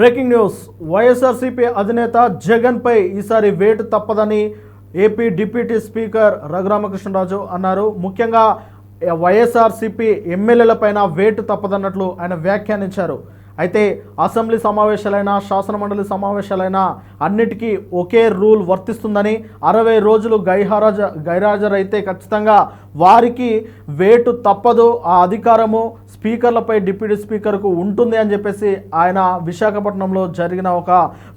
Breaking news YSRCP అధినేత జగన్ పై ఈసారి వేటు తప్పదని ఏపీ డిప్యూటీ స్పీకర్ రఘురామకృష్ణరాజు అన్నారు. ముఖ్యంగా వైఎస్ఆర్సీపీ ఎమ్మెల్యేలపైన వేటు తప్పదన్నట్లు ఆయన వ్యాఖ్యానించారు. అయితే అసెంబ్లీ సమావేశాలైనా శాసనమండలి సమావేశాలైనా అన్నిటికీ ఒకే రూల్ వర్తిస్తుందని, 60 రోజులు గైరాజరైతే ఖచ్చితంగా వారికి వేటు తప్పదు, ఆ అధికారము స్పీకర్లపై డిప్యూటీ స్పీకర్కు ఉంటుంది అని చెప్పేసి ఆయన విశాఖపట్నంలో జరిగిన ఒక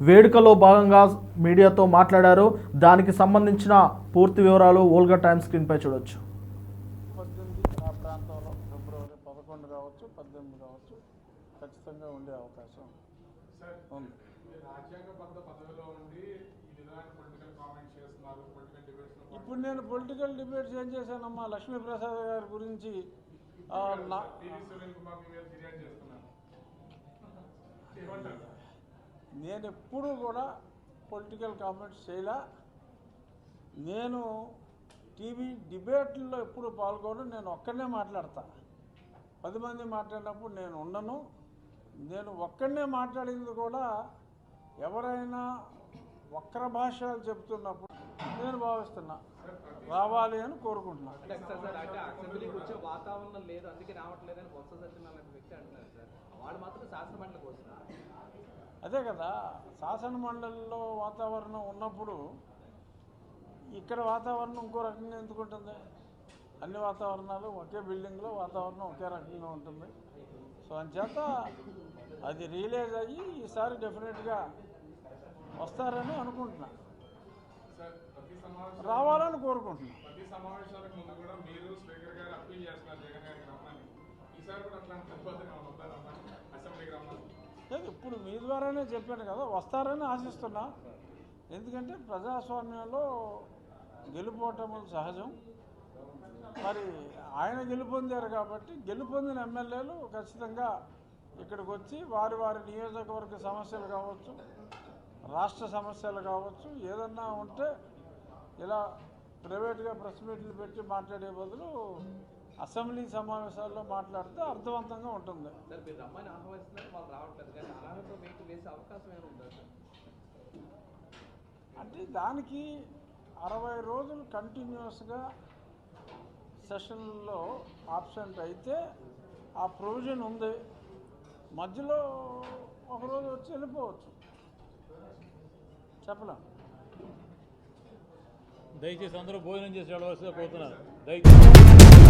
వేడుకలో భాగంగా మీడియాతో మాట్లాడారు. దానికి సంబంధించిన పూర్తి వివరాలు ఓల్గా టైమ్ స్క్రీన్పై చూడొచ్చు. 18 ఆ ప్రాంతంలో ఫిబ్రవరి 11 కావచ్చు 18 కావచ్చు ఖచ్చితంగా ఉండే అవకాశం ఉంది. ఇప్పుడు నేను పొలిటికల్ డిబేట్స్ ఏం చేశానమ్మా, లక్ష్మీప్రసాద్ గారి గురించి నేను ఎప్పుడూ కూడా పొలిటికల్ కామెంట్స్ చేయలే. నేను టీవీ డిబేట్లో ఎప్పుడు పాల్గొనను. నేను ఒక్కడనే మాట్లాడతా. 10 మంది మాట్లాడినప్పుడు నేను ఉండను. నేను ఒక్కడనే మాట్లాడింది కూడా ఎవరైనా వక్ర భాషలు చెప్తున్నప్పుడు నేను భావిస్తున్నా రావాలి అని కోరుకుంటున్నా. అసెంబ్లీకి వచ్చే వాతావరణం లేదు, అందుకే రావట్లేదని బొత్స సత్యనారాయణ వ్యక్తి అంటున్నారు సార్. వాళ్ళు మాత్రం శాసనమండలికి వస్తున్నారు. అదే కదా, శాసన మండలిలో వాతావరణం ఉన్నప్పుడు ఇక్కడ వాతావరణం ఇంకో రకంగా ఎందుకు ఉంటుంది? అన్ని వాతావరణాలు ఒకే బిల్డింగ్లో వాతావరణం ఒకే రకంగా ఉంటుంది. సో అంచేత అది రియలైజ్ అయ్యి ఈసారి డెఫినెట్గా వస్తారని అనుకుంటున్నా, రావాలని కోరుకుంటున్నా. ఇప్పుడు మీ ద్వారానే చెప్పాను కదా, వస్తారని ఆశిస్తున్నా. ఎందుకంటే ప్రజాస్వామ్యంలో గెలుపోవటములు సహజం. మరి ఆయన గెలుపొందారు కాబట్టి గెలుపొందిన ఎమ్మెల్యేలు ఖచ్చితంగా ఇక్కడికి వచ్చి వారి వారి నియోజకవర్గ సమస్యలు కావచ్చు, రాష్ట్ర సమస్యలు కావచ్చు, ఏదన్నా ఉంటే ఇలా ప్రైవేట్గా ప్రెస్ మీట్లు పెట్టి మాట్లాడే బదులు అసెంబ్లీ సమావేశాల్లో మాట్లాడితే అర్థవంతంగా ఉంటుంది. సార్ మీరు రమ్మని ఆహ్వానిస్తున్నారు, వాళ్ళు రావట్లేదు కానీ అలాగే మీకు వేసే అవకాశం ఏమైనా ఉందా సార్? అంటే దానికి 60 రోజులు కంటిన్యూస్గా సెషన్లో ఆబ్సెంట్ అయితే ఆ ప్రొవిజన్ ఉంది. మధ్యలో ఒకరోజు వచ్చి వెళ్ళిపోవచ్చు, చెప్పలేం. దయచేసి అందరూ భోజనం చేసి వెళ్ళవలసిగా పోతున్నారు. దయచేసి